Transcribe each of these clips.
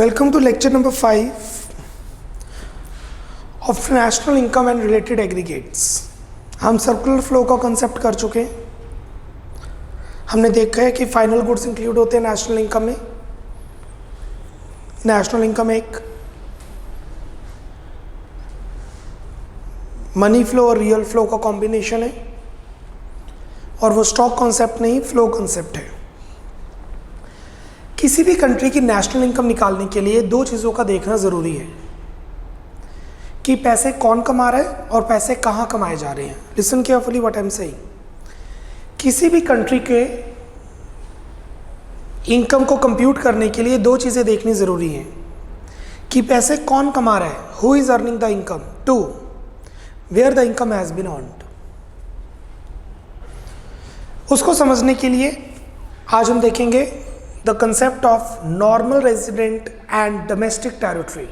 Welcome to lecture number 5 of national income and related aggregates। हम circular flow का concept कर चुके हैं। हमने देखा है कि फाइनल गुड्स इंक्लूड होते हैं नेशनल इनकम में। नेशनल इनकम एक मनी फ्लो और रियल फ्लो का कॉम्बिनेशन है, और वो स्टॉक कॉन्सेप्ट नहीं, फ्लो कॉन्सेप्ट है। किसी भी कंट्री की नेशनल इनकम निकालने के लिए दो चीज़ों का देखना ज़रूरी है कि पैसे कौन कमा रहा है और पैसे कहाँ कमाए जा रहे हैं। Listen carefully what I am saying. किसी भी कंट्री के इनकम को कंप्यूट करने के लिए दो चीज़ें देखनी ज़रूरी हैं कि पैसे कौन कमा रहा है, who is earning the income, to where the income has been earned. उसको समझने के लिए आज हम देखेंगे the concept of normal resident and domestic territory।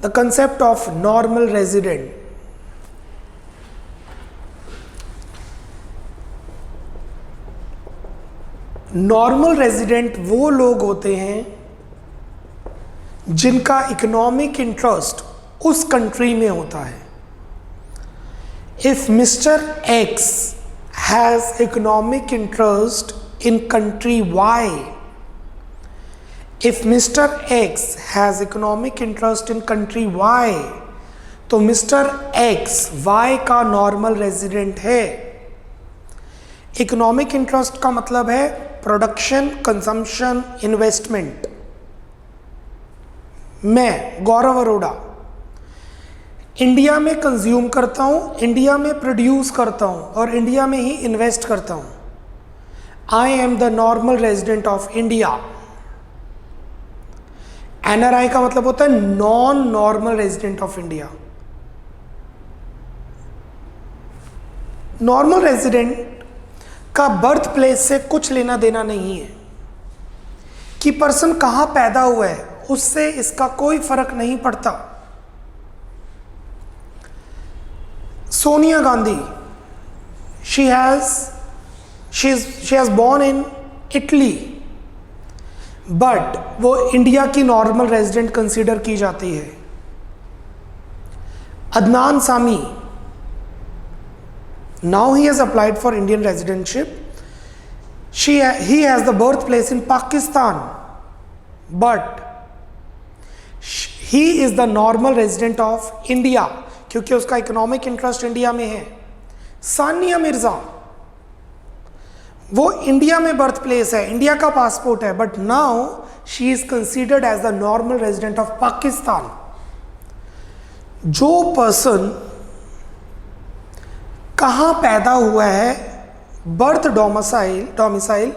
The concept of normal resident। Normal resident वो लोग होते हैं जिनका इकोनॉमिक इंटरेस्ट उस कंट्री में होता है। If mister x has economic interest in country Y, if Mr. X has economic interest in country Y, तो Mr. X Y का नॉर्मल रेजिडेंट है। इकोनॉमिक इंटरेस्ट का मतलब है प्रोडक्शन, कंजम्पशन, इन्वेस्टमेंट। मैं गौरव अरोड़ा इंडिया में कंज्यूम करता हूं, इंडिया में प्रोड्यूस करता हूं और इंडिया में ही इन्वेस्ट करता हूं। I am the normal resident of India। NRI का मतलब होता है non normal resident of India. Normal resident का बर्थ प्लेस से कुछ लेना देना नहीं है कि पर्सन कहां पैदा हुआ है, उससे इसका कोई फर्क नहीं पड़ता। Sonia Gandhi, she has born in Italy, but वो इंडिया की नॉर्मल रेजिडेंट कंसीडर की जाती है। Adnan Sami, now he has applied for Indian residentship. He has the birth place in Pakistan, but he is the normal resident of India क्योंकि उसका economic interest India में है। सानिया मिर्जा, वो इंडिया में बर्थ प्लेस है, इंडिया का पासपोर्ट है, but now she is considered as the normal resident of Pakistan. जो पर्सन कहां पैदा हुआ है, बर्थ डोमिसाइल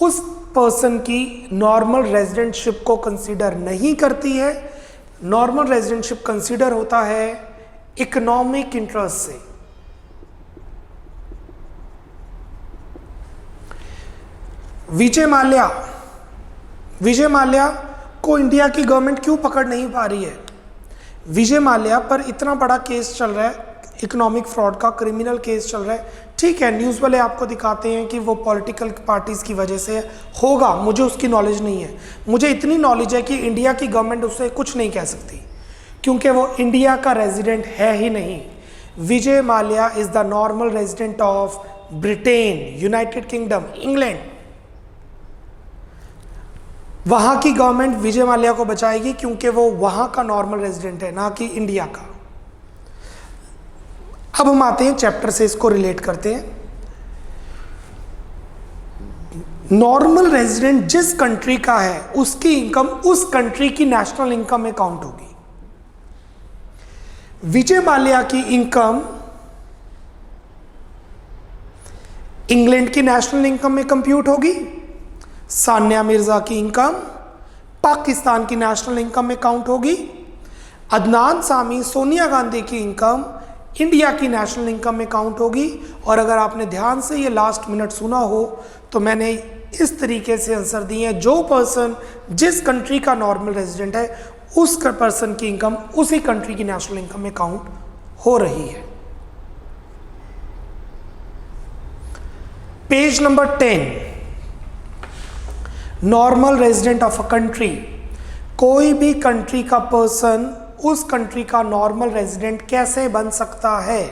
उस पर्सन की नॉर्मल रेजिडेंटशिप को कंसीडर नहीं करती है। नॉर्मल रेजिडेंटशिप कंसीडर होता है इकोनॉमिक इंटरेस्ट से। विजय माल्या को इंडिया की गवर्नमेंट क्यों पकड़ नहीं पा रही है? विजय माल्या पर इतना बड़ा केस चल रहा है, इकोनॉमिक फ्रॉड का क्रिमिनल केस चल रहा है। ठीक है, न्यूज़ वाले आपको दिखाते हैं कि वो पॉलिटिकल पार्टीज की वजह से होगा, मुझे उसकी नॉलेज नहीं है। मुझे इतनी नॉलेज है कि इंडिया की गवर्नमेंट उससे कुछ नहीं कह सकती क्योंकि वो इंडिया का रेजिडेंट है ही नहीं। Vijay Mallya is the normal resident of Britain, United Kingdom, England. वहां की गवर्नमेंट विजय माल्या को बचाएगी क्योंकि वो वहां का नॉर्मल रेजिडेंट है, ना कि इंडिया का। अब हम आते हैं चैप्टर से, इसको रिलेट करते हैं। नॉर्मल रेजिडेंट जिस कंट्री का है उसकी इनकम उस कंट्री की नेशनल इनकम में काउंट होगी। विजय माल्या की इनकम इंग्लैंड की नेशनल इनकम में कंप्यूट होगी। सानिया मिर्जा की इनकम पाकिस्तान की नेशनल इनकम में काउंट होगी। अदनान सामी, सोनिया गांधी की इनकम इंडिया की नेशनल इनकम में काउंट होगी। और अगर आपने ध्यान से ये लास्ट मिनट सुना हो तो मैंने इस तरीके से आंसर दिए हैं, जो पर्सन जिस कंट्री का नॉर्मल रेजिडेंट है उस पर्सन की इनकम उसी कंट्री की नेशनल इनकम में काउंट हो रही है। Page number 10, normal resident of a country. कोई भी कंट्री का पर्सन उस कंट्री का नॉर्मल रेजिडेंट कैसे बन सकता है?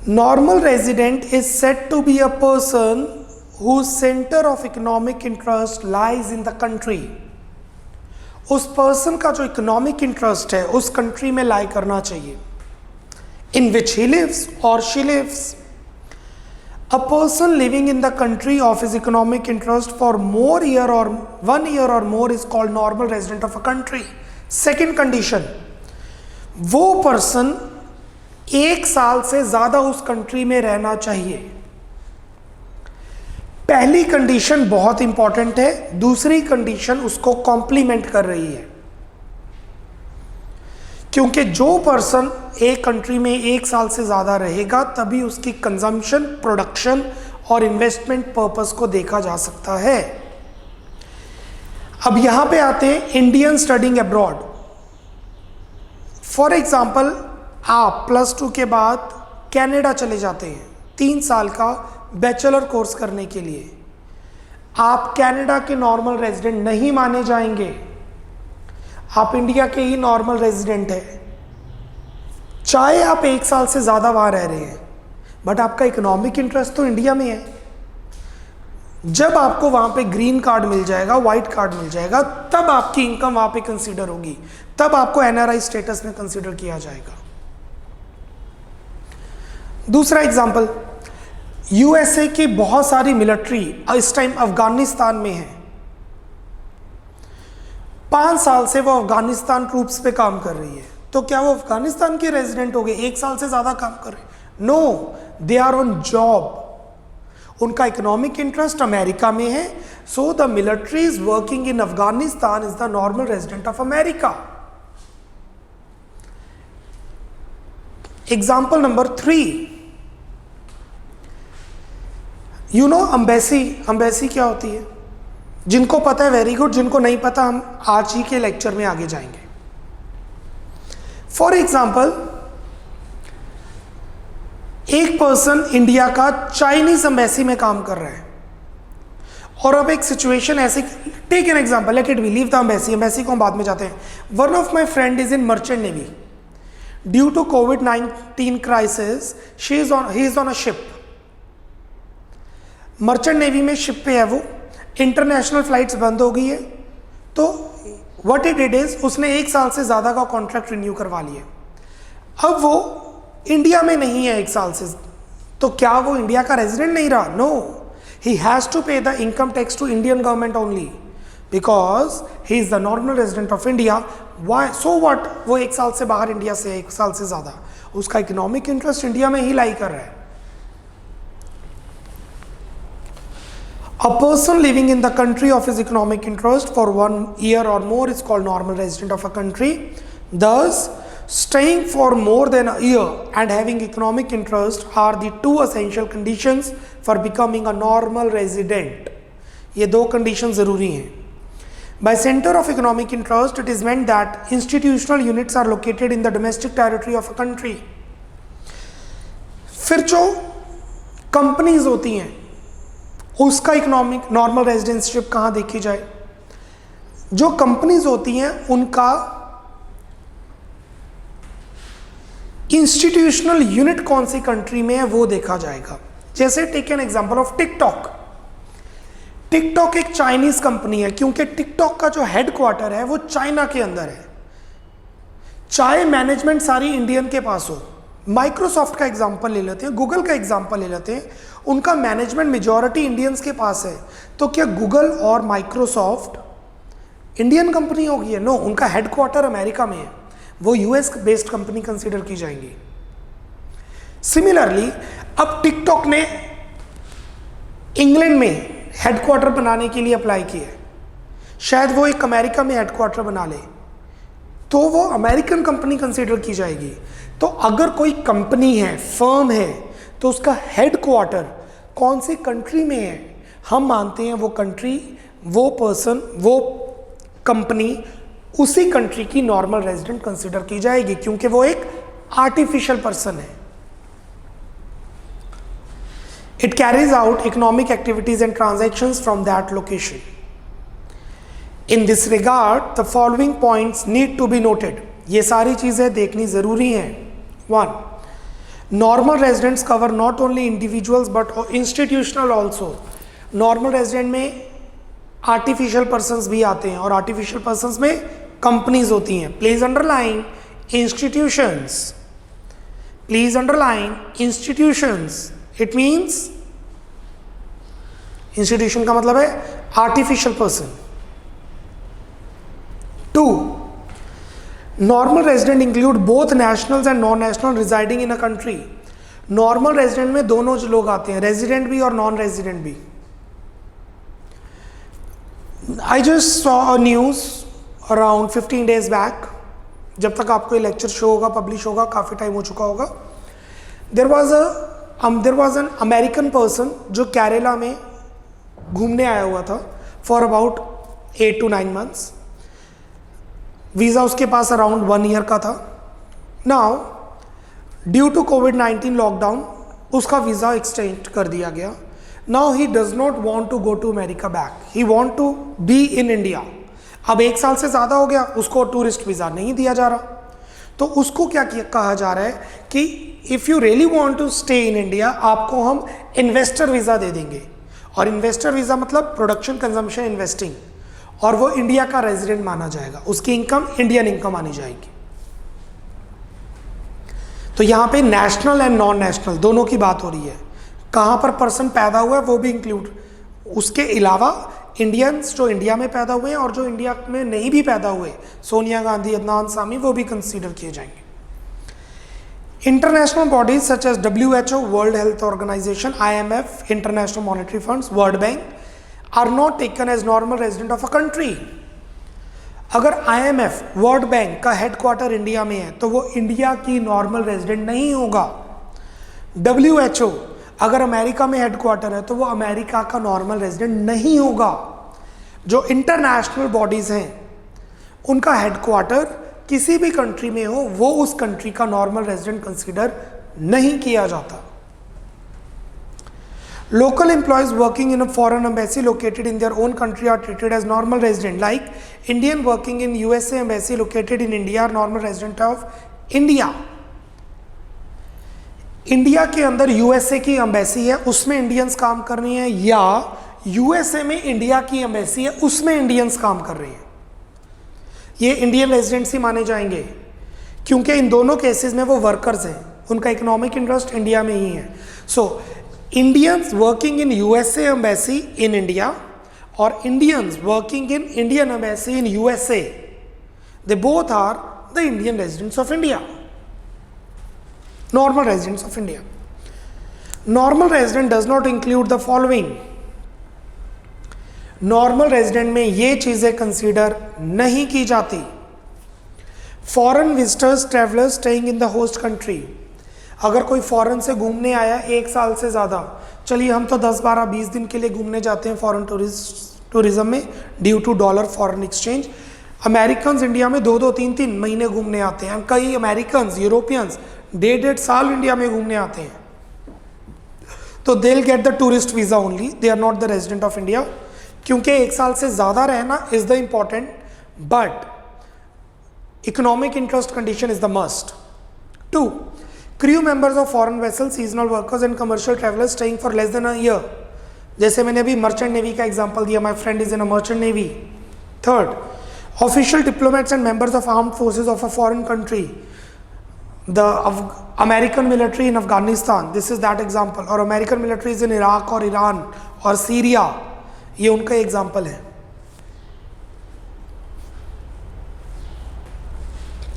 Normal resident is said to be a person whose center of economic interest lies in the country. उस पर्सन का जो इकोनॉमिक इंटरेस्ट है उस कंट्री में लाई करना चाहिए in which he lives or she lives. A person living in the country of his economic interest for more year or 1 year or more is called normal resident of a country. Second condition, वो person 1 साल से ज्यादा उस country में रहना चाहिए. पहली condition बहुत इंपॉर्टेंट है, दूसरी कंडीशन उसको कॉम्प्लीमेंट कर रही है, क्योंकि जो पर्सन एक कंट्री में 1 साल से ज्यादा रहेगा तभी उसकी कंजम्पशन, प्रोडक्शन और इन्वेस्टमेंट पर्पस को देखा जा सकता है. अब यहां पे आते हैं Indian studying abroad. For example, आप +2 के बाद कनाडा चले जाते हैं 3 साल का बैचलर कोर्स करने के लिए. आप कनाडा के नॉर्मल रेजिडेंट नहीं माने जाएंगे, आप इंडिया के ही नॉर्मल रेजिडेंट हैं, चाहे आप 1 साल से ज़्यादा वहाँ रह रहे हैं, बट आपका इकोनॉमिक इंटरेस्ट तो इंडिया में है. जब आपको वहाँ पे ग्रीन कार्ड मिल जाएगा, वाइट कार्ड मिल जाएगा, तब आपकी इनकम वहाँ पे कंसीडर होगी, तब आपको एनआरआई स्टेटस में कंसीडर किया जाएगा. दूसरा एग्जाम्पल, यूएसए की बहुत सारी मिलिट्री इस टाइम अफगानिस्तान में है. 5 साल से वो अफगानिस्तान ट्रूप्स पे काम कर रही है, तो क्या वो अफगानिस्तान के रेजिडेंट हो गए? 1 साल से ज्यादा काम कर रहे? No, they are on job. उनका इकोनॉमिक इंटरेस्ट अमेरिका में है, so the military is working in Afghanistan is the normal resident of America. Example number 3, you know embassy. Embassy क्या होती है? जिनको पता है वेरी गुड, जिनको नहीं पता हम आज ही के लेक्चर में आगे जाएंगे. फॉर एग्जाम्पल, एक पर्सन इंडिया का चाइनीज अम्बेसी में काम कर रहा है, और अब एक सिचुएशन ऐसी, take an example, let it be, leave the embassy. Embassy को हम बाद में जाते हैं. One of my friend is in merchant navy. Due to कोविड-19 crisis he is on a ship. Merchant navy में शिप पे है वो, इंटरनेशनल फ्लाइट्स बंद हो गई है, तो व्हाट इट डिड इज, उसने 1 साल से ज़्यादा का कॉन्ट्रैक्ट रिन्यू करवा लिया. अब वो इंडिया में नहीं है 1 साल से, तो क्या वो इंडिया का रेजिडेंट नहीं रहा? No, he has to pay the income tax to Indian government only because he is the normal resident of India. Why? So what, वो 1 साल से बाहर इंडिया से, 1 साल से ज़्यादा, उसका इकोनॉमिक इंटरेस्ट इंडिया में ही लाई कर रहा है. A person living in the country of his economic interest for 1 year or more is called normal resident of a country. Thus, staying for more than a year and having economic interest are the 2 essential conditions for becoming a normal resident. ये 2 conditions ज़रूरी हैं. By center of economic interest, it is meant that institutional units are located in the domestic territory of a country. फिर जो companies होती हैं उसका economic normal residentship कहाँ देखी जाए? जो कंपनीज होती हैं उनका इंस्टीट्यूशनल यूनिट कौन सी कंट्री में है वो देखा जाएगा. जैसे take an example of TikTok. TikTok एक चाइनीज कंपनी है, क्योंकि टिकटॉक का जो हेडक्वार्टर है वो चाइना के अंदर है, चाहे मैनेजमेंट सारी इंडियन के पास हो. माइक्रोसॉफ्ट का एग्जांपल ले लेते हैं, गूगल का एग्जांपल ले लेते हैं, उनका मैनेजमेंट मेजॉरिटी इंडियंस के पास है, तो क्या गूगल और माइक्रोसॉफ्ट इंडियन कंपनी होगी? नो, उनका हेडक्वार्टर अमेरिका में है, वो यूएस बेस्ड कंपनी कंसीडर की जाएंगी. सिमिलरली, अब टिकटॉक ने इंग्लैंड में हेडक्वार्टर बनाने के लिए अप्लाई किया है, शायद वो एक अमेरिका में हेडक्वार्टर बना ले, तो वो अमेरिकन कंपनी कंसीडर की जाएगी. तो अगर कोई कंपनी है, फर्म है, तो उसका हेडक्वार्टर कौन सी कंट्री में है, हम मानते हैं वो कंट्री, वो पर्सन, वो कंपनी उसी कंट्री की नॉर्मल रेजिडेंट कंसीडर की जाएगी, क्योंकि वो एक आर्टिफिशियल पर्सन है. It carries out economic activities and transactions from that location. In this regard the following points need to be noted, ये सारी चीज़ें देखनी ज़रूरी हैं। 1. Normal residents cover not only individuals but institutional also. Normal resident में artificial persons भी आते हैं और आर्टिफिशियल पर्सन्स में कंपनीज होती हैं। Please underline institutions, please underline institutions. It means institution का मतलब है artificial person. 2. Normal resident include both nationals and non national residing in a country. Normal resident में दोनों लोग आते हैं, रेजिडेंट भी और नॉन रेजिडेंट भी। I just saw a news around 15 days back, जब तक आपको ये लेक्चर शो होगा, पब्लिश होगा, काफ़ी टाइम हो चुका होगा। there was an American person जो केरला में घूमने आया हुआ था for about 8 to 9 months। Visa उसके पास अराउंड 1 year का था। Now due to COVID-19 lockdown उसका वीज़ा एक्सटेंड कर दिया गया। Now he does not want to go to America back. He want to be in India. अब 1 साल से ज़्यादा हो गया, उसको टूरिस्ट वीज़ा नहीं दिया जा रहा, तो उसको क्या कहा जा रहा है कि if you really want to stay in India, आपको हम इन्वेस्टर वीज़ा दे देंगे। और इन्वेस्टर वीज़ा मतलब प्रोडक्शन, कंजम्पशन, इन्वेस्टिंग, और वो इंडिया का रेजिडेंट माना जाएगा, उसकी इनकम इंडियन इनकम मानी जाएगी। तो यहाँ पे नेशनल एंड नॉन नेशनल दोनों की बात हो रही है। कहाँ पर पर्सन पैदा हुआ है वो भी इंक्लूड, उसके अलावा इंडियंस जो इंडिया में पैदा हुए हैं और जो इंडिया में नहीं भी पैदा हुए, सोनिया गांधी, अदनान सामी, वो भी कंसीडर किए जाएंगे। International bodies such as WHO, world health organisation, IMF, international monetary funds, world bank are not taken as normal resident of a country. अगर IMF, वर्ल्ड बैंक का हेडक्वार्टर इंडिया में है तो वो इंडिया की नॉर्मल रेजिडेंट नहीं होगा। WHO अगर अमेरिका में हेडक्वार्टर है तो वो अमेरिका का नॉर्मल रेजिडेंट नहीं होगा। जो इंटरनेशनल बॉडीज हैं उनका हेडक्वार्टर किसी भी कंट्री में हो, वो उस कंट्री का नॉर्मल रेजिडेंट कंसीडर नहीं किया जाता। Local employees working in a foreign embassy located in their own country are treated as normal resident, like Indian working in USA embassy located in India are normal resident of India. India के अंदर USA की embassy है, उसमें Indians काम कर रही हैं, या USA में इंडिया की एम्बेसी है, उसमें इंडियंस काम कर रहे हैं, ये इंडियन रेजिडेंट्स ही माने जाएंगे, क्योंकि इन दोनों केसेस में वो वर्कर्स हैं, उनका इकोनॉमिक इंटरेस्ट इंडिया में ही है। So Indians working in USA embassy in India और Indians working in Indian embassy in USA, they both are the Indian residents of India, normal residents of India. Normal resident does not include the following. Normal resident में ये चीजें consider नहीं की जाती। Foreign visitors, travelers staying in the host country. अगर कोई foreign से घूमने आया 1 साल से ज़्यादा, चलिए हम तो 10, 12, 20 दिन के लिए घूमने जाते हैं फॉरेन टूरिज्म में due to dollar foreign exchange. Americans India में 2-2, 3-3 महीने घूमने आते हैं। कई अमेरिकन्स, यूरोपियंस 1.5 साल इंडिया में घूमने आते हैं, तो they will get the tourist visa only, they are not the resident of India, क्योंकि 1 साल से ज़्यादा रहना is the important, but economic interest condition is the must. 2. Crew members of foreign vessel, seasonal workers and commercial travellers staying for less than a year, जैसे मैंने अभी merchant navy का example दिया, my friend is in a merchant navy. 3. Official diplomats and members of armed forces of a foreign country, the American military in Afghanistan, this is that example, और American military is in Iraq और Iran और Syria, ये उनका example है।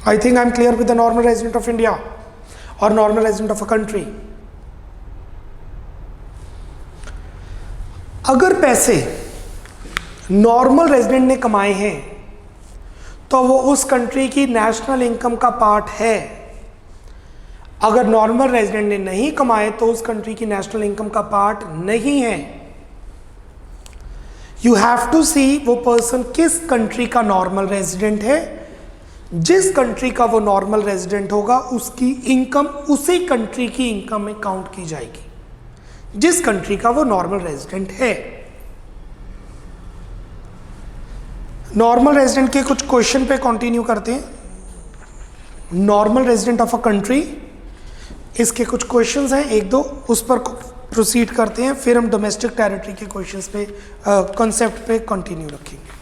I think I'm clear with the normal resident of India or normal resident of a country. अगर पैसे normal resident ने कमाए हैं तो वो उस कंट्री की नेशनल इनकम का पार्ट है। अगर नॉर्मल रेजिडेंट ने नहीं कमाए तो उस कंट्री की नेशनल इनकम का पार्ट नहीं है। यू हैव टू सी वो पर्सन किस कंट्री का नॉर्मल रेजिडेंट है। जिस कंट्री का वो नॉर्मल रेजिडेंट होगा उसकी इनकम उसी कंट्री की इनकम में काउंट की जाएगी, जिस कंट्री का वो नॉर्मल रेजिडेंट है। नॉर्मल रेजिडेंट के कुछ क्वेश्चन पे कंटिन्यू करते हैं। Normal resident of a country, इसके कुछ क्वेश्चंस हैं एक दो, उस पर प्रोसीड करते हैं, फिर हम डोमेस्टिक टेरिटरी के क्वेश्चंस पे कॉन्सेप्ट पे कंटिन्यू रखेंगे।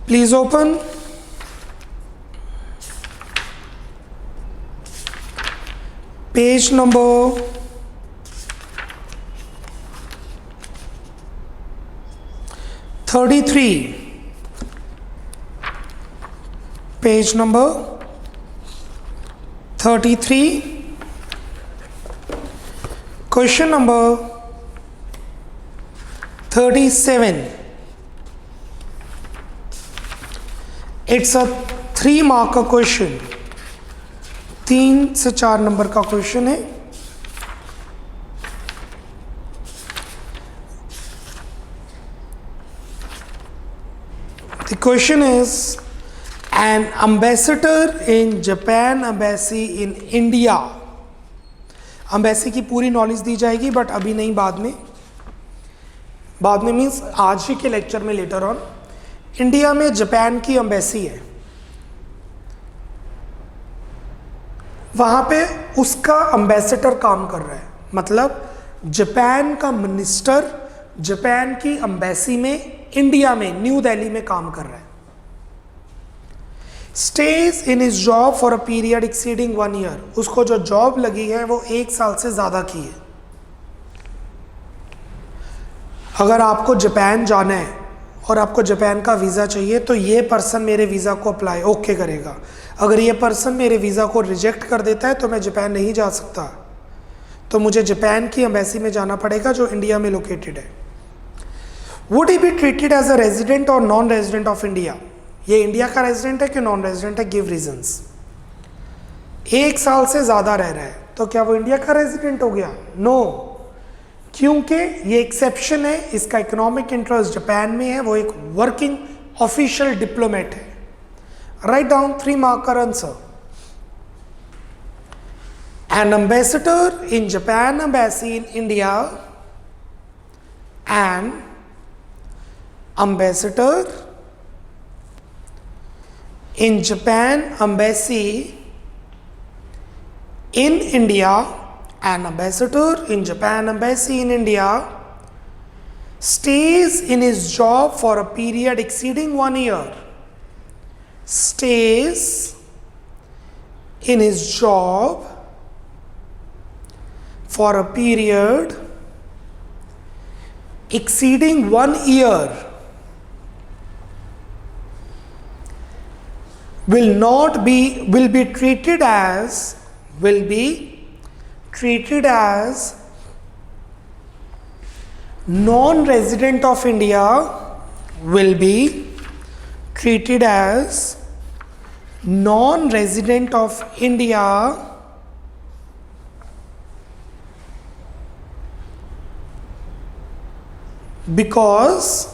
Please open page number 33, page number 33, question number 37। It's a 3 mark का क्वेश्चन, 3 से 4 नंबर का क्वेश्चन है। The question is, an ambassador in Japan embassy in India। Embassy की पूरी नॉलेज दी जाएगी, बट अभी नहीं, बाद में। बाद में मीन्स आज ही के लेक्चर में, लेटर ऑन। इंडिया में जापान की एम्बेसी है, वहां पे उसका एम्बेसडर काम कर रहा है, मतलब जापान का मिनिस्टर जापान की एम्बेसी में इंडिया में न्यू दिल्ली में काम कर रहा है। Stage in his job for a period exceeding 1 year. उसको जो जॉब लगी है वो 1 साल से ज्यादा की है। अगर आपको जापान जाना है और आपको जापान का वीज़ा चाहिए तो ये पर्सन मेरे वीज़ा को अप्लाई ओके करेगा। अगर ये पर्सन मेरे वीज़ा को रिजेक्ट कर देता है तो मैं जापान नहीं जा सकता, तो मुझे जापान की एम्बेसी में जाना पड़ेगा जो इंडिया में लोकेटेड है। Would he be treated as a resident और नॉन रेजिडेंट ऑफ इंडिया। ये इंडिया का रेजिडेंट है कि नॉन रेजिडेंट है, गिव रीजंस। 1 साल से ज़्यादा रह रहा है तो क्या वो इंडिया का रेजिडेंट हो गया? नो, क्योंकि ये एक्सेप्शन है, इसका इकोनॉमिक इंटरेस्ट जापान में है, वो एक वर्किंग ऑफिशियल डिप्लोमेट है। Write down 3 marker answer. An ambassador in Japan embassy in India, an ambassador in Japan embassy in India, an ambassador in Japan embassy in India stays in his job for a period exceeding 1 year. Stays in his job for a period exceeding 1 year will be treated as non-resident of India, will be treated as non-resident of India because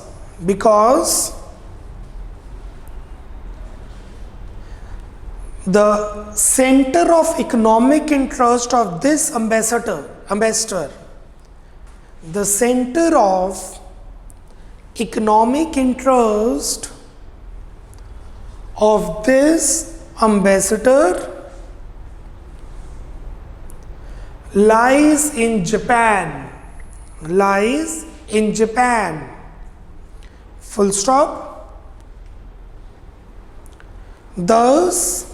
the center of economic interest of this ambassador, the center of economic interest of this ambassador lies in Japan, full stop. Thus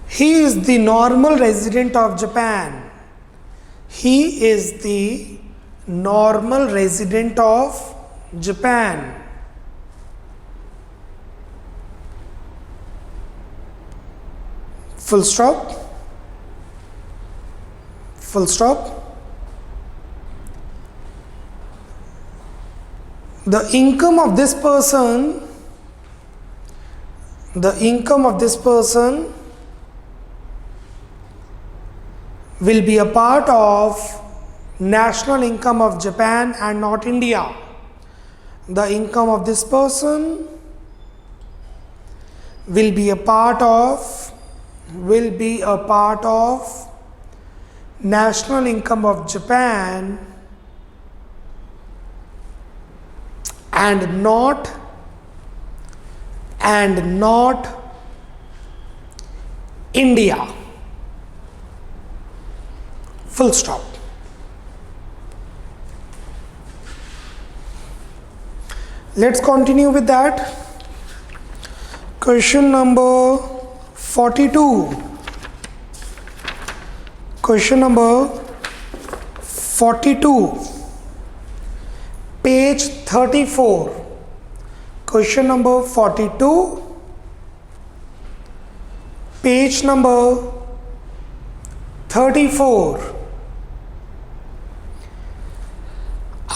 he is the normal resident of Japan. He is the normal resident of Japan. Full stop. Full stop. The income of this person will be a part of national income of Japan and not India. The income of this person will be a part of national income of Japan and not India. Full stop. Let's continue with that. Question number 42. Question number 42. Page 34. Question number 42. Page number 34.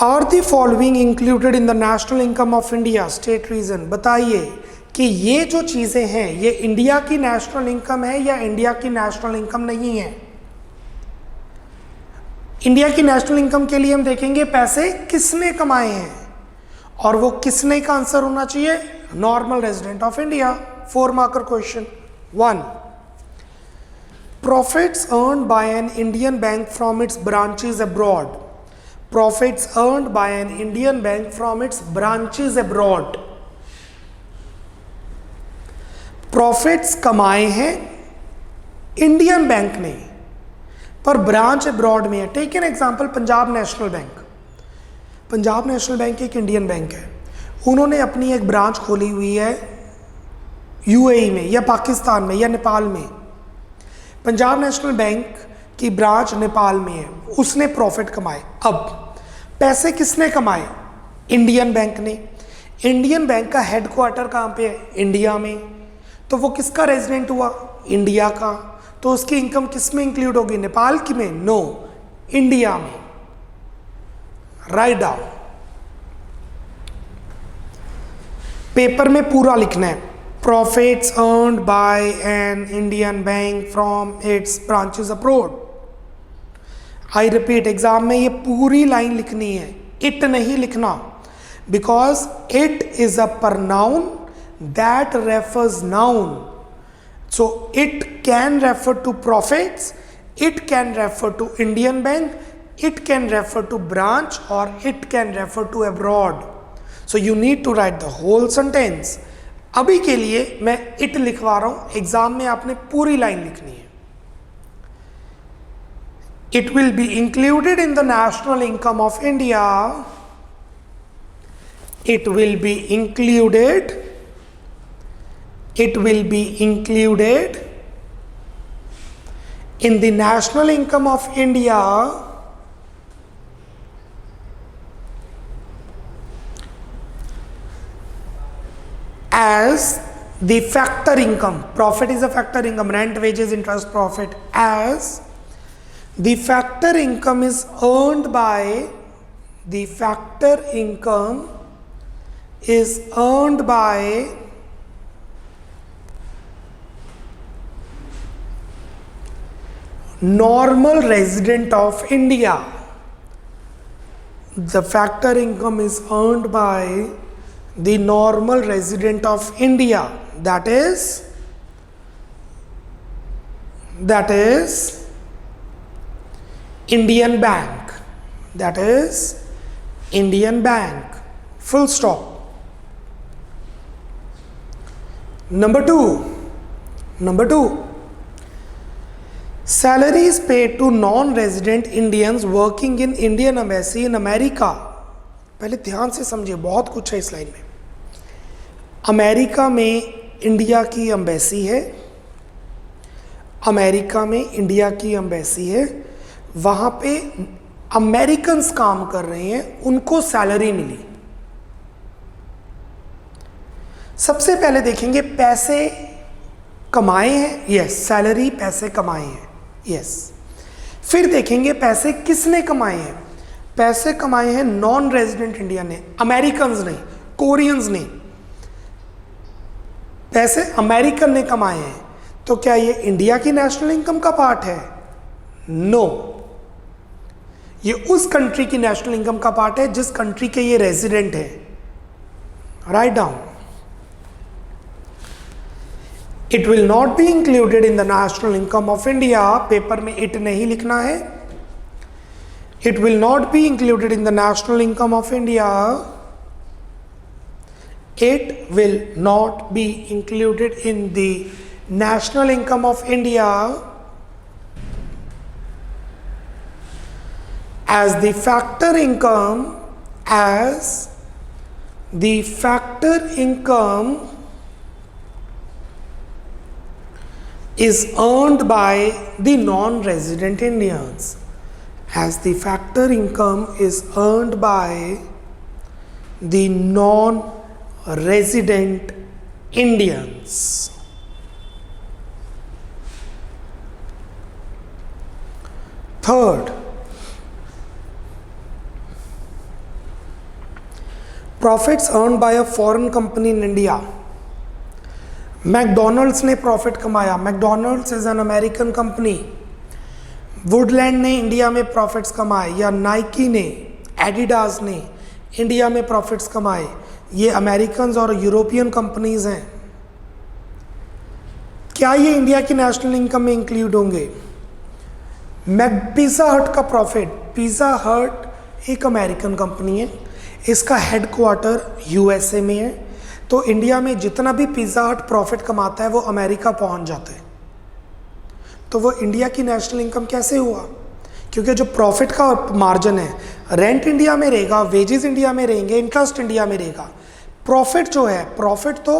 Are the following included in the national income of India? State reason. बताइए कि ये जो चीज़ें हैं ये India की national income है या इंडिया की नेशनल इनकम नहीं है। इंडिया की नेशनल इनकम के लिए हम देखेंगे पैसे किसने कमाए हैं, और वो किसने का आंसर होना चाहिए, normal resident of India. 4 marker question 1. Profits earned by an Indian bank from its branches abroad. Profits earned by an Indian bank from its branches abroad. Profits कमाए हैं इंडियन बैंक ने पर ब्रांच अब्रॉड में है। Take an example Punjab National Bank. Punjab National Bank एक Indian bank है, उन्होंने अपनी एक ब्रांच खोली हुई है यूएई में या पाकिस्तान में या नेपाल में। पंजाब नेशनल बैंक की ब्रांच नेपाल में है, उसने प्रॉफिट कमाए। अब पैसे किसने कमाए, इंडियन बैंक ने। इंडियन बैंक का हेडक्वार्टर कहाँ पे है, इंडिया में, तो वो किसका रेजिडेंट हुआ, इंडिया का। तो उसकी इनकम किस में इंक्लूड होगी, नेपाल की में, नो, इंडिया में। राइट डाउन, पेपर में पूरा लिखना है। Profits earned by an Indian bank from its branches abroad. I repeat, exam में ये पूरी लाइन लिखनी है, इट नहीं लिखना, because it is a pronoun that refers noun. So it can refer to profits, it can refer to Indian bank, it can refer to branch, or it can refer to abroad. So you need to write the whole sentence. अभी के लिए मैं it लिखवा रहा हूं, exam में आपने पूरी लाइन लिखनी है। It will be included in the national income of India. It will be included. It will be included in the national income of India as the factor income. Profit is a factor income, rent, wages, interest, profit. As the factor income is earned by, the factor income is earned by normal resident of India. The factor income is earned by the normal resident of India. That is Indian bank. That is Indian bank. Full stop. Number two. Salaries paid to non-resident Indians working in Indian Embassy in America. पहले ध्यान से समझिए, बहुत कुछ है इस line में। America में इंडिया की एम्बेसी है, अमेरिका में इंडिया की एम्बेसी है, वहाँ पे अमेरिकन्स काम कर रहे हैं, उनको सैलरी मिली। सबसे पहले देखेंगे पैसे कमाए हैं, यस, सैलरी पैसे कमाए हैं, यस। फिर देखेंगे पैसे किसने कमाए हैं, पैसे कमाए हैं नॉन रेजिडेंट इंडिया ने, अमेरिकन्स नहीं, कोरियंस नहीं, पैसे अमेरिकन ने कमाए हैं। तो क्या ये इंडिया की नेशनल इनकम का पार्ट है, नो, ये उस कंट्री की नेशनल इनकम का पार्ट है जिस कंट्री के ये रेजिडेंट है। Write down, it will not be included in the national income of India. Paper में इट नहीं लिखना है। It will not be included in the national income of India it will not be included in the national income of India as the factor income, as the factor income is earned by the non-resident Indians, as the factor income is earned by the non-resident Indians. Third, profits earned by a foreign company in India. McDonald's ने profit कमाया. McDonald's is an American company. Woodland ने India में profits कमाए, या Nike ने, Adidas ने India में profits कमाए. ये अमेरिकन और यूरोपियन कंपनीज हैं. क्या ये इंडिया की नेशनल इनकम में इंक्लूड होंगे? पिज़्ज़ा हट का प्रॉफिट, पिज़्ज़ा हट एक अमेरिकन कंपनी है, इसका हेडक्वार्टर यूएसए में है. तो इंडिया में जितना भी पिज़्ज़ा हट प्रॉफिट कमाता है वो अमेरिका पहुंच जाता है. तो वो इंडिया की नेशनल इनकम कैसे हुआ? क्योंकि जो प्रॉफिट का मार्जिन है, रेंट इंडिया में रहेगा, वेजेस इंडिया में रहेंगे, इंटरेस्ट इंडिया में रहेगा. प्रॉफिट जो है, प्रॉफिट तो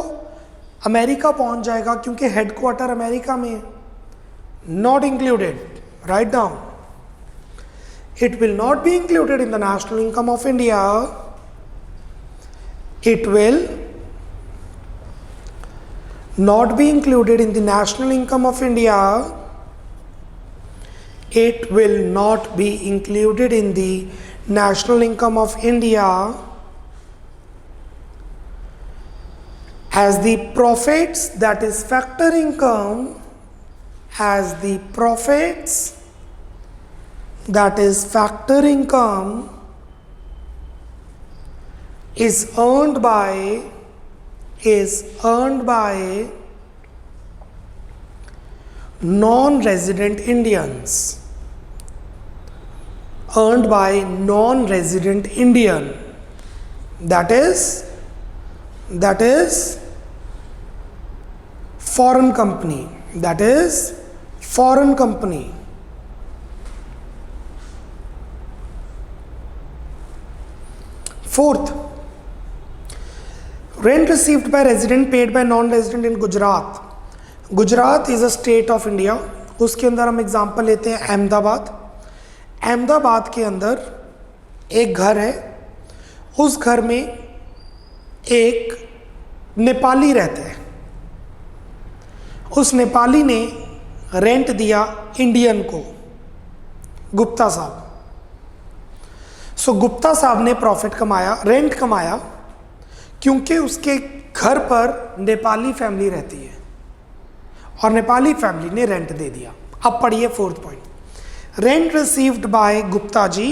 अमेरिका पहुंच जाएगा क्योंकि हेडक्वार्टर अमेरिका में है. Not included. Write down. It will not be included in the national income of India. It will not be included in the national income of India. It will not be included in the national income of India as the profits, that is factor income, as the profits, that is factor income, is earned by non-resident Indians, earned by non-resident Indian, that is foreign company, that is foreign company. Fourth, rent received by resident paid by non-resident in Gujarat. Gujarat is a state of India. उसके अंदर हम example लेते हैं अहमदाबाद. अहमदाबाद के अंदर एक घर है. उस घर में एक नेपाली रहते हैं. उस नेपाली ने रेंट दिया इंडियन को, गुप्ता साहब. सो गुप्ता साहब ने प्रॉफिट कमाया, रेंट कमाया, क्योंकि उसके घर पर नेपाली फैमिली रहती है और नेपाली फैमिली ने रेंट दे दिया. अब पढ़िए fourth point. Rent received by Gupta ji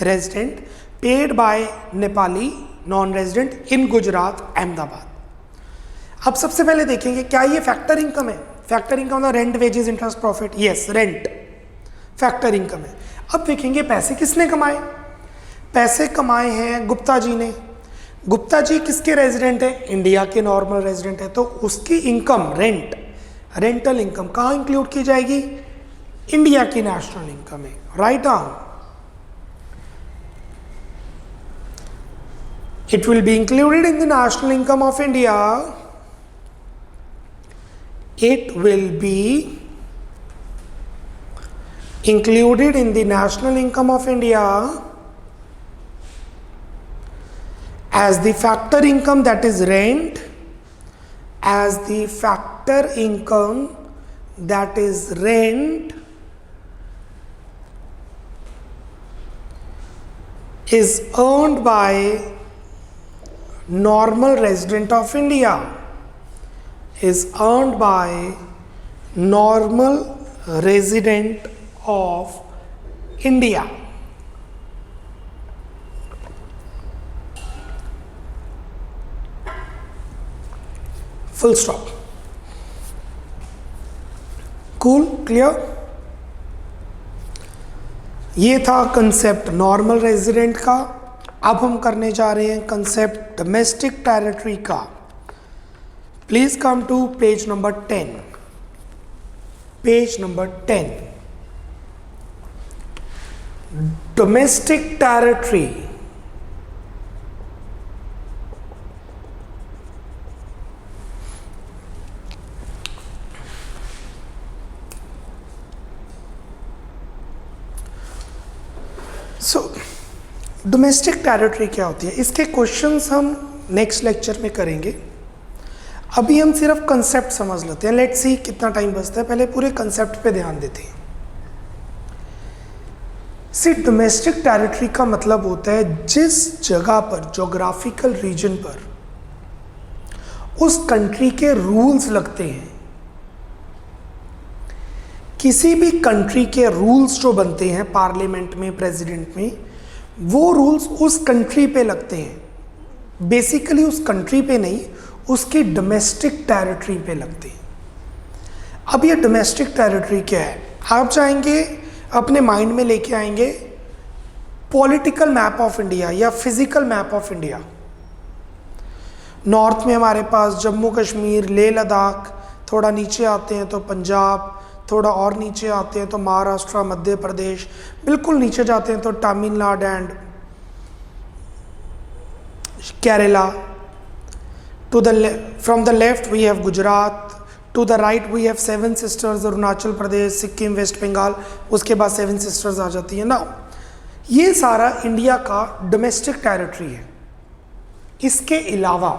resident paid by Nepali non resident in Gujarat Ahmedabad. अब सबसे पहले देखेंगे क्या ये फैक्टर इनकम है. फैक्टर इनकम मतलब rent, wages, interest, profit. Yes, rent factor income है. अब देखेंगे पैसे किसने कमाए. पैसे कमाए हैं गुप्ता जी ने. गुप्ता जी किसके रेजिडेंट है? इंडिया के नॉर्मल रेजिडेंट है. तो उसकी इनकम रेंट, रेंटल इनकम कहाँ इंक्लूड की जाएगी? इंडिया की नेशनल इनकम में. Write down. It will be included in the national income of India. It will be included in the national income of India as the factor income, that is rent, as the factor income, that is rent, is earned by normal resident of India, is earned by normal resident of India. Full stop. Cool, clear. ये था concept normal resident का अब हम करने जा रहे हैं concept domestic territory का। Please come to page number 10। Page number 10, domestic territory. Domestic territory क्या होती है, इसके क्वेश्चंस हम नेक्स्ट लेक्चर में करेंगे। अभी हम सिर्फ कंसेप्ट समझ लेते हैं। लेट्स सी कितना टाइम बचता है, पहले पूरे कंसेप्ट पे ध्यान देते हैं। सी डोमेस्टिक टेरिटरी का मतलब होता है जिस जगह पर, ज्योग्राफिकल रीजन पर उस कंट्री के रूल्स लगते हैं। किसी भी कंट्री के रूल्स जो बनते हैं पार्लियामेंट में, प्रेसिडेंट में, वो रूल्स उस कंट्री पे लगते हैं। बेसिकली उस कंट्री पे नहीं, उसकी डोमेस्टिक टेरिटरी पे लगते हैं। अब ये डोमेस्टिक टेरिटरी क्या है, आप चाहेंगे अपने माइंड में लेके आएंगे पॉलिटिकल मैप ऑफ इंडिया या physical map of India. North में हमारे पास जम्मू कश्मीर, लेह लद्दाख, थोड़ा नीचे आते हैं तो पंजाब, थोड़ा और नीचे आते हैं तो महाराष्ट्र, मध्य प्रदेश, बिल्कुल नीचे जाते हैं तो Tamil Nadu and Kerala. From the left we have Gujarat, to the right we have seven sisters, Arunachal Pradesh, Sikkim, West Bengal, उसके बाद सेवन सिस्टर्स आ जाती है ना। ये सारा इंडिया का डोमेस्टिक टेरिटरी है। इसके अलावा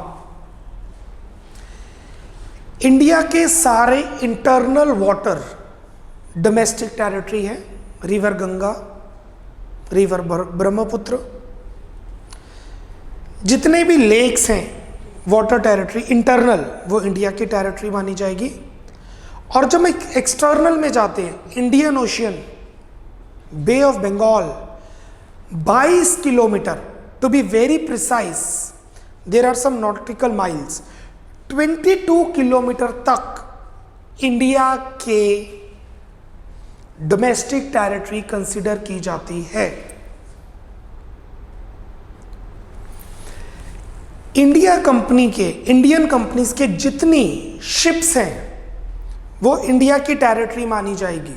इंडिया के सारे इंटरनल वाटर डोमेस्टिक टेरिटरी है। रिवर गंगा, रिवर ब्रह्मपुत्र, जितने भी लेक्स हैं वाटर टेरिटरी इंटरनल, वो इंडिया की टेरिटरी मानी जाएगी। और जब हम एक्सटर्नल में जाते हैं, Indian ocean, bay of Bengal, 22 kilometre, to be very precise, there are some nautical miles, 22 kilometre तक इंडिया के डोमेस्टिक टेरिटरी कंसिडर की जाती है। इंडियन कंपनीज के जितनी शिप्स हैं वो इंडिया की टेरिटरी मानी जाएगी।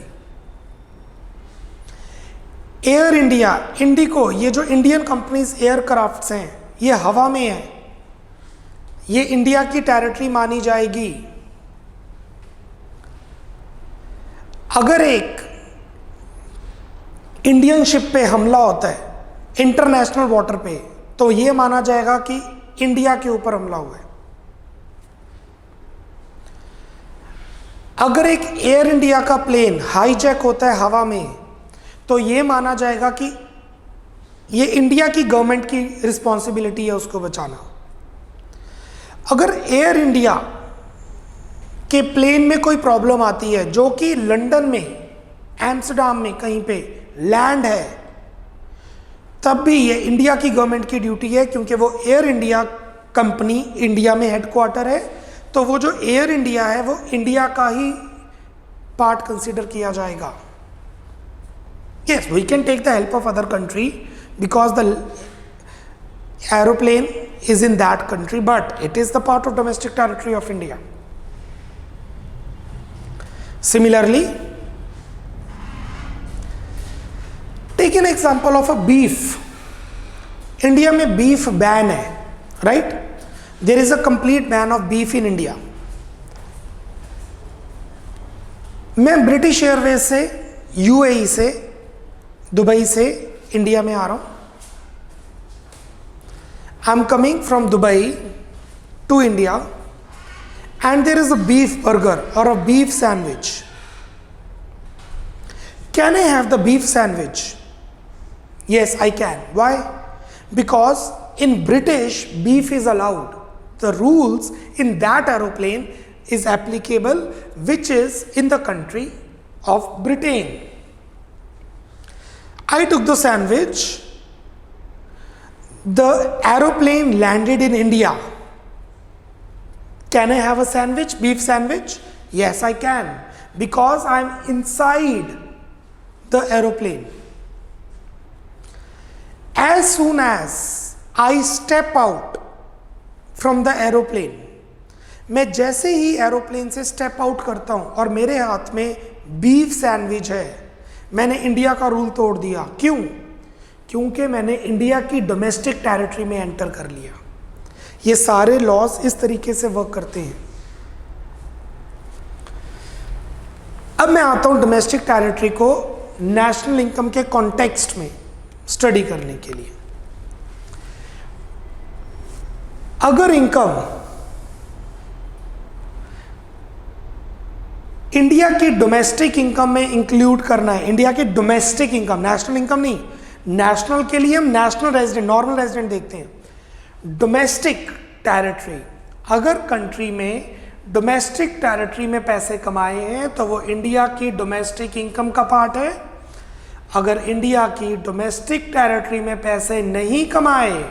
एयर इंडिया, इंडिको, ये जो इंडियन कंपनीज एयरक्राफ्ट्स हैं, ये हवा में है, ये इंडिया की टेरिटरी मानी जाएगी। अगर एक इंडियन शिप पे हमला होता है इंटरनेशनल वाटर पे, तो ये माना जाएगा कि इंडिया के ऊपर हमला हुआ है। अगर एक एयर इंडिया का प्लेन हाईजैक होता है हवा में, तो ये माना जाएगा कि ये इंडिया की गवर्नमेंट की रिस्पॉन्सिबिलिटी है उसको बचाना। अगर एयर इंडिया के प्लेन में कोई प्रॉब्लम आती है जो कि लंदन में, एम्स्टर्डम में कहीं पे लैंड है, तब भी ये इंडिया की गवर्नमेंट की ड्यूटी है, क्योंकि वो एयर इंडिया कंपनी इंडिया में हेडक्वार्टर है, तो वो जो एयर इंडिया है वो इंडिया का ही पार्ट कंसीडर किया जाएगा। Yes, we can take the help of other country because the aeroplane is in that country, but it is the part of domestic territory of India. Similarly, take an example of a beef. India में beef ban है, right? There is a complete ban of beef in India. मैं British Airways से, UAE से, Dubai से India में आ रहा हूँ। I'm coming from Dubai to India and there is a beef burger or a beef sandwich. Can I have the beef sandwich? Yes, I can. Why? Because in British, beef is allowed. The rules in that aeroplane is applicable, which is in the country of Britain. I took the sandwich. The aeroplane landed in India. Can I have a sandwich, beef sandwich? Yes, I can, because I am inside the aeroplane. As soon as I step out from the aeroplane, मैं जैसे ही aeroplane से step out करता हूं और मेरे हाथ में बीफ सैंडविच है, मैंने इंडिया का रूल तोड़ दिया। क्यों? क्योंकि मैंने इंडिया की डोमेस्टिक टेरिटरी में एंटर कर लिया। ये सारे लॉज इस तरीके से वर्क करते हैं। अब मैं आता हूं डोमेस्टिक टेरिटरी को नेशनल इनकम के कॉन्टेक्स्ट में स्टडी करने के लिए। अगर इनकम इंडिया की डोमेस्टिक इनकम में इंक्लूड करना है, इंडिया की डोमेस्टिक इनकम, नेशनल इनकम नहीं, नेशनल के लिए हम नेशनल रेजिडेंट, नॉर्मल रेजिडेंट देखते हैं। डोमेस्टिक टेरिटरी, अगर कंट्री में डोमेस्टिक टेरिटरी में पैसे कमाए हैं तो वो इंडिया की डोमेस्टिक इनकम का पार्ट है। अगर इंडिया की डोमेस्टिक टेरिटरी में पैसे नहीं कमाए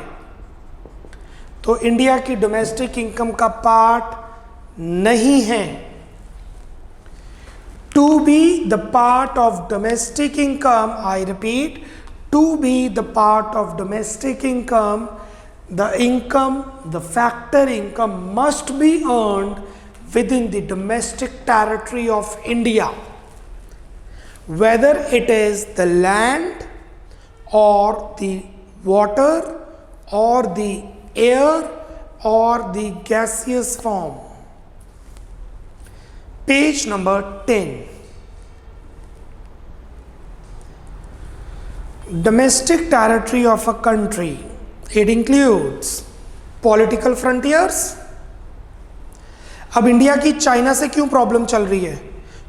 तो इंडिया की डोमेस्टिक इनकम का पार्ट नहीं है। To be the part of domestic income, I repeat, to be the part of domestic income, the factor income must be earned within the domestic territory of India, whether it is the land or the water or the air or the gaseous form. Page number 10. Domestic territory of a country. It includes political frontiers. अब India की China से क्यों problem चल रही है?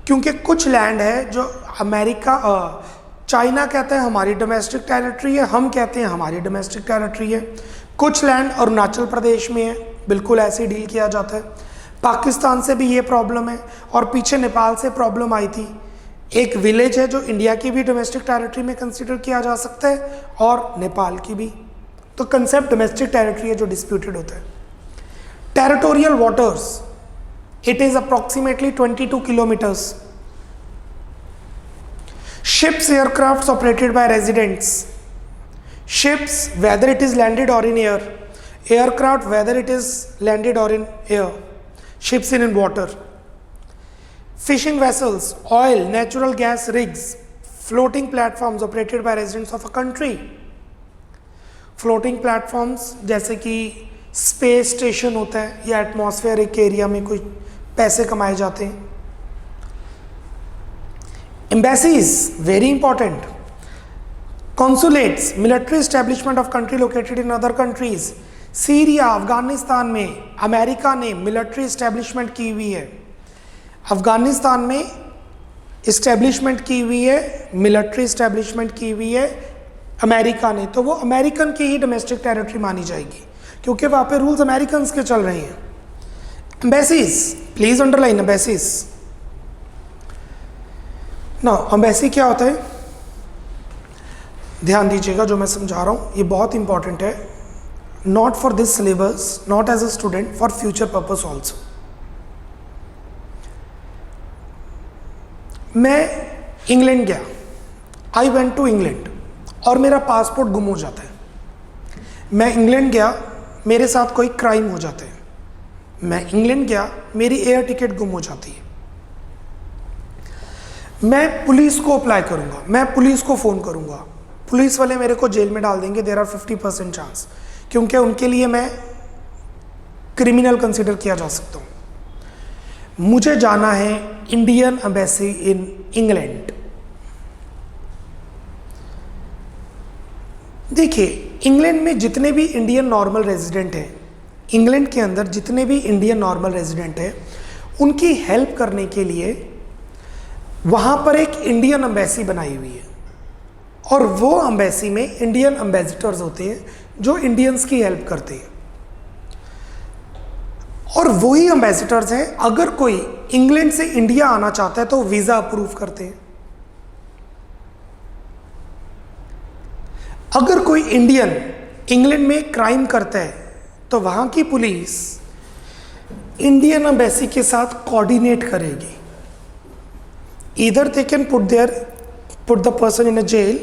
क्योंकि कुछ land है जो अमेरिका, चाइना कहता है हमारी डोमेस्टिक टेरिटरी है, हम कहते हैं हमारी डोमेस्टिक टेरिटरी है। कुछ लैंड अरुणाचल प्रदेश में है, बिल्कुल ऐसे डील किया जाता है। पाकिस्तान से भी ये प्रॉब्लम है और पीछे नेपाल से प्रॉब्लम आई थी। एक विलेज है जो इंडिया की भी डोमेस्टिक टेरिटरी में कंसीडर किया जा सकता है और नेपाल की भी। तो कंसेप्ट डोमेस्टिक टेरिटरी है जो डिस्प्यूटेड होता है। Territorial waters, it is approximately 22 kilometres. Ships, aircraft operated by residents. Ships whether it is landed or in air, aircraft whether it is landed or in air, ships in water, fishing vessels, oil, natural gas rigs, floating platforms operated by residents of a country. floating platforms जैसे कि space station होता है या atmospheric area में कोई पैसे कमाए जाते हैं। Embassies, very important. Consulates, military establishment of country located in other countries. Syria, Afghanistan में अमेरिका ने मिलिट्री एस्टेब्लिशमेंट की हुई है। अफगानिस्तान में इस्टेब्लिशमेंट की हुई है, मिलिट्री एस्टेब्लिशमेंट की हुई है अमेरिका ने, तो वो अमेरिकन की ही डोमेस्टिक टेरिटरी मानी जाएगी क्योंकि वहाँ पे रूल्स अमेरिकन के चल रहे हैं। Embassies, please underline embassies. ना एम्बेसी क्या होता है, ध्यान दीजिएगा जो मैं समझा रहा हूँ, ये बहुत इंपॉर्टेंट है। Not for this syllabus, not as a student, for future purpose also. मैं इंग्लैंड गया, आई वेंट टू इंग्लैंड और मेरा पासपोर्ट गुम हो जाता है। मैं इंग्लैंड गया, मेरे साथ कोई क्राइम हो जाता है। मैं इंग्लैंड गया, मेरी एयर टिकट गुम हो जाती है। मैं पुलिस को अप्लाई करूंगा, मैं पुलिस को फ़ोन करूंगा, पुलिस वाले मेरे को जेल में डाल देंगे। देयर आर 50% चांस, क्योंकि उनके लिए मैं क्रिमिनल कंसिडर किया जा सकता हूँ। मुझे जाना है इंडियन एम्बेसी इन इंग्लैंड। देखिए, इंग्लैंड में जितने भी इंडियन नॉर्मल रेजिडेंट हैं, इंग्लैंड के अंदर जितने भी इंडियन नॉर्मल रेजिडेंट हैं, उनकी हेल्प करने के लिए वहाँ पर एक इंडियन एम्बेसी बनाई हुई है और वो एम्बेसी में इंडियन एम्बेसडर्स होते हैं जो इंडियंस की हेल्प करते हैं। और वही एम्बेसडर्स हैं, अगर कोई इंग्लैंड से इंडिया आना चाहता है तो वीज़ा अप्रूव करते हैं। अगर कोई इंडियन इंग्लैंड में क्राइम करता है तो वहाँ की पुलिस इंडियन एम्बेसी के साथ कोऑर्डिनेट करेगी। Either they can put the person in a jail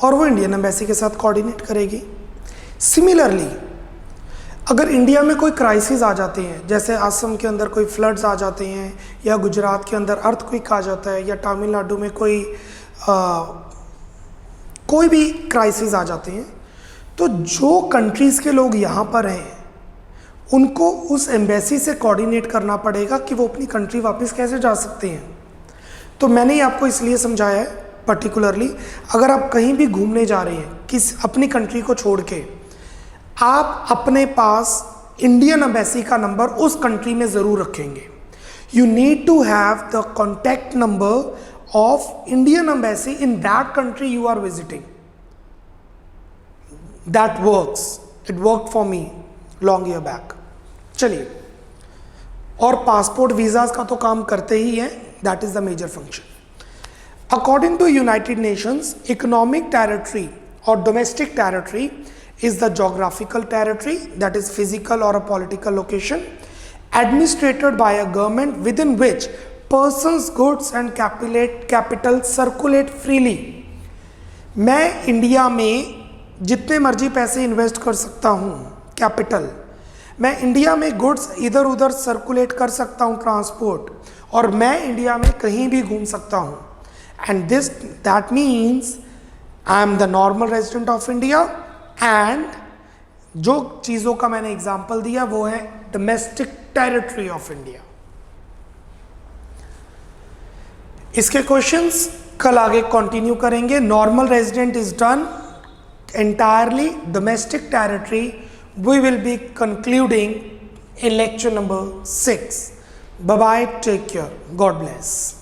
और वो इंडियन एम्बेसी के साथ कोऑर्डिनेट करेगी। सिमिलरली अगर इंडिया में कोई क्राइसिस आ जाते हैं, जैसे असम के अंदर कोई फ्लड्स आ जाते हैं, या गुजरात के अंदर अर्थक्वेक आ जाता है, या तमिलनाडु में कोई भी क्राइसिस आ जाते हैं, तो जो कंट्रीज़ के लोग यहाँ पर हैं उनको उस एम्बेसी से कोऑर्डिनेट करना पड़ेगा कि वो अपनी कंट्री वापस कैसे जा सकते हैं। तो मैंने ये आपको इसलिए समझाया है पर्टिकुलरली, अगर आप कहीं भी घूमने जा रहे हैं अपनी कंट्री को छोड़ के, आप अपने पास इंडियन एम्बेसी का नंबर उस कंट्री में ज़रूर रखेंगे। You need to have the contact number of Indian embassy in that country you are visiting. That works, it work for me long year back. चलिए, और पासपोर्ट वीज़ाज का तो काम करते ही हैं, that is the major function. According to United Nations, economic territory और domestic territory is the geographical territory, that is physical or a political location, administered by a government within which persons, goods and capital circulate freely। मैं India में जितने मर्जी पैसे invest कर सकता हूँ, capital, मैं इंडिया में गुड्स इधर उधर सर्कुलेट कर सकता हूँ, ट्रांसपोर्ट, और मैं इंडिया में कहीं भी घूम सकता हूँ। And that means I am the normal resident of India. And जो चीज़ों का मैंने एग्जाम्पल दिया वो है डोमेस्टिक टेरिटरी ऑफ इंडिया। इसके क्वेश्चंस कल आगे कंटिन्यू करेंगे। Normal resident is done, entirely domestic territory we will be concluding in lecture number 6. Bye bye, take care, God bless.